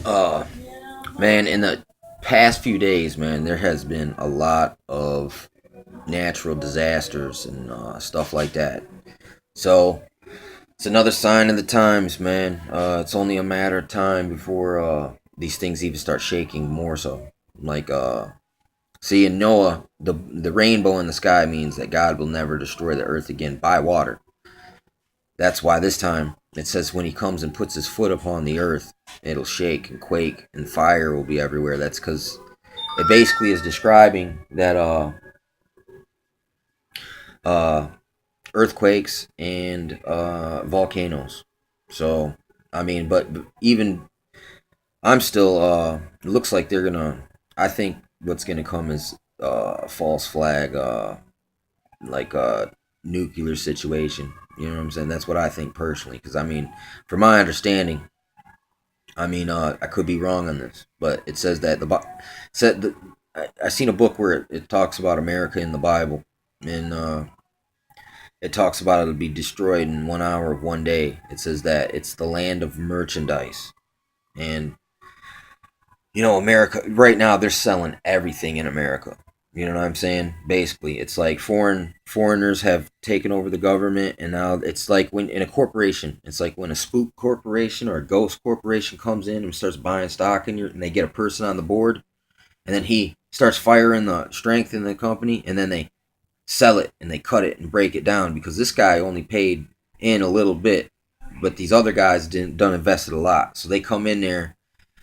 Uh, man, in the past few days, man, there has been a lot of natural disasters and stuff like that. So it's another sign of the times, man. It's only a matter of time before these things even start shaking more so. Like, see, in Noah, the rainbow in the sky means that God will never destroy the earth again by water. That's why this time it says when he comes and puts his foot upon the earth, it'll shake and quake and fire will be everywhere. That's because it basically is describing that uh earthquakes and volcanoes. So I mean, but even I'm still it looks like they're gonna. I think what's gonna come is a false flag, like a nuclear situation. You know what I'm saying? That's what I think personally. Because I mean, from my understanding, I mean, I could be wrong on this, but it says that said that I seen a book where it talks about America in the Bible, and it talks about it'll be destroyed in 1 hour of one day. It says that it's the land of merchandise, and America right now they're selling everything in America. You know what I'm saying? Basically, it's like foreigners have taken over the government, and now it's like when in a corporation, it's like when a spook corporation or a ghost corporation comes in and starts buying stock in and they get a person on the board, and then he starts firing the strength in the company, and then they sell it and they cut it and break it down because this guy only paid in a little bit, but these other guys didn't done invested a lot, so they come in there,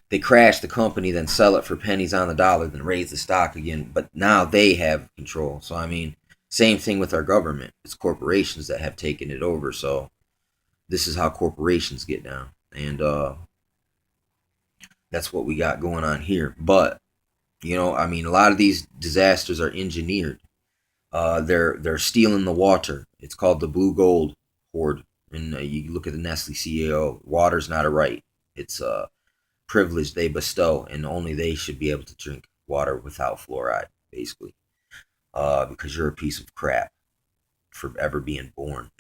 they crash the company, then sell it for pennies on the dollar, then raise the stock again. But now they have control. So I mean, same thing with our government. It's corporations that have taken it over. So this is how corporations get down, and that's what we got going on here. But I mean, a lot of these disasters are engineered. They're stealing the water. It's called the blue gold hoard. And you look at the Nestle CEO. Water's not a right. It's privilege they bestow, and only they should be able to drink water without fluoride, basically, because you're a piece of crap for ever being born.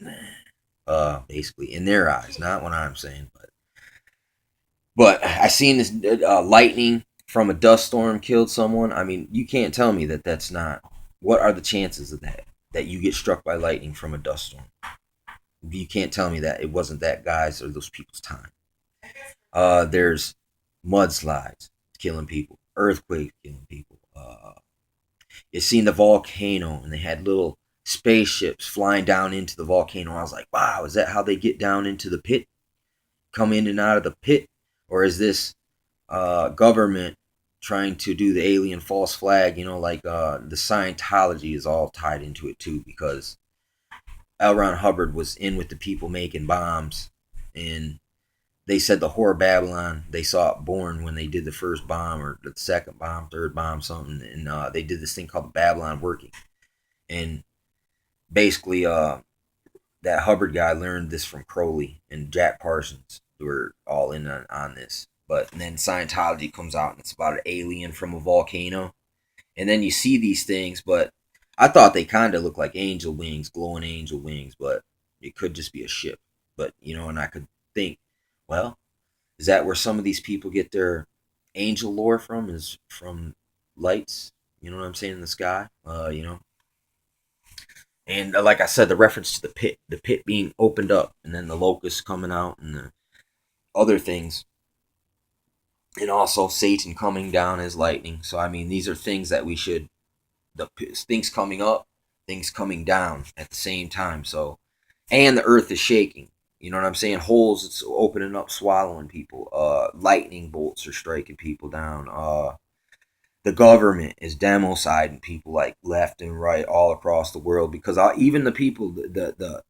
Basically, in their eyes, not what I'm saying, but I seen this lightning from a dust storm killed someone. I mean, you can't tell me that that's not. What are the chances of that you get struck by lightning from a dust storm? You can't tell me that it wasn't that guy's or those people's time. There's mudslides killing people, earthquakes killing people. You seen the volcano, and they had little spaceships flying down into the volcano. I was like, wow, is that how they get down into the pit? Come in and out of the pit, or is this government trying to do the alien false flag? Like the Scientology is all tied into it too, because L. Ron Hubbard was in with the people making bombs, and they said the whore of Babylon, they saw it born when they did the first bomb or the second bomb, third bomb, something, and they did this thing called the Babylon Working, and basically, that Hubbard guy learned this from Crowley and Jack Parsons, who were all in on this. But then Scientology comes out and it's about an alien from a volcano, and then you see these things, but I thought they kind of looked like angel wings, glowing angel wings, but it could just be a ship. But and I could think, well, is that where some of these people get their angel lore from? Is from lights? You know what I'm saying, in the sky? And like I said, the reference to the pit being opened up, and then the locusts coming out, and the other things, and also Satan coming down as lightning. So I mean, these are things that we should the things coming up, things coming down at the same time. So, and the earth is shaking. You know what I'm saying? Holes it's opening up, swallowing people. Lightning bolts are striking people down. The government is demociding people like left and right all across the world, because even the people, the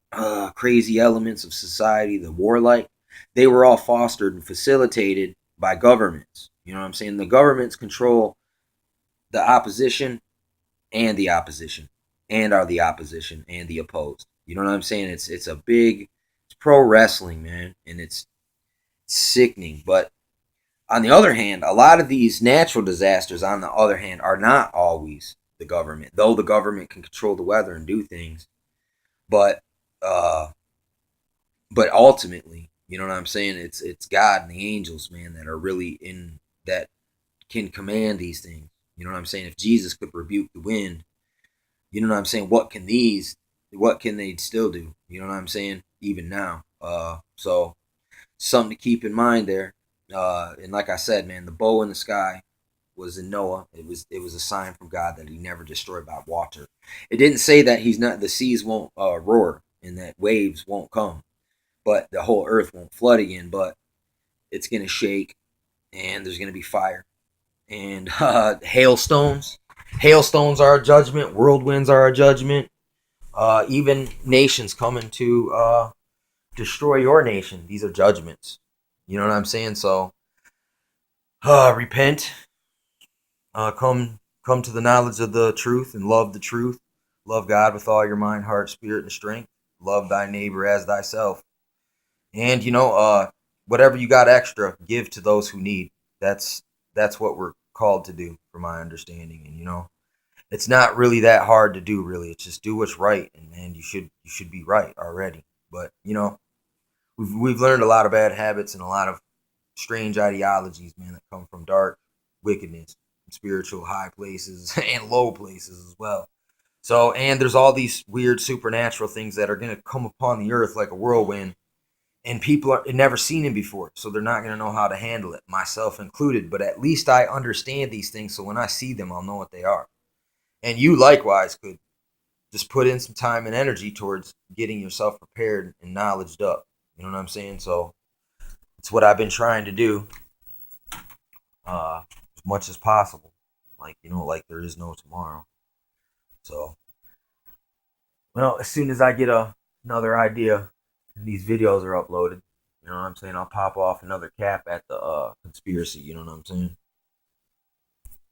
crazy elements of society, the warlike, they were all fostered and facilitated by governments. You know what I'm saying? The governments control the opposition and the opposition, and are the opposition and the opposed. You know what I'm saying? It's a big, it's pro wrestling, man, and it's sickening. But on the other hand, a lot of these natural disasters, on the other hand, are not always the government, though the government can control the weather and do things. But uh, but ultimately, You know what I'm saying? It's God and the angels, man, that are really in that can command these things. You know what I'm saying? If Jesus could rebuke the wind, you know what I'm saying? What can they still do? You know what I'm saying? Even now. So something to keep in mind there. And like I said, man, the bow in the sky was in Noah. It was a sign from God that he never destroyed by water. It didn't say that the seas won't roar and that waves won't come, but the whole earth won't flood again. But it's gonna shake and there's gonna be fire and hailstones. Hailstones are a judgment. Whirlwinds are a judgment. Even nations coming to destroy your nation. These are judgments. You know what I'm saying? So repent. Come to the knowledge of the truth and love the truth. Love God with all your mind, heart, spirit, and strength. Love thy neighbor as thyself. And whatever you got extra, give to those who need. That's what we're called to do, from my understanding. And it's not really that hard to do. Really, it's just do what's right, and man, you should be right already. But we've learned a lot of bad habits and a lot of strange ideologies, man, that come from dark wickedness, spiritual high places and low places as well. So, and there's all these weird supernatural things that are going to come upon the earth like a whirlwind, and people are never seen it before, so they're not going to know how to handle it, myself included. But at least I understand these things, so when I see them, I'll know what they are. And you likewise could just put in some time and energy towards getting yourself prepared and knowledged up. You know what I'm saying? So it's what I've been trying to do as much as possible. Like there is no tomorrow. So, well, as soon as I get another idea and these videos are uploaded, you know what I'm saying, I'll pop off another cap at the conspiracy. You know what I'm saying?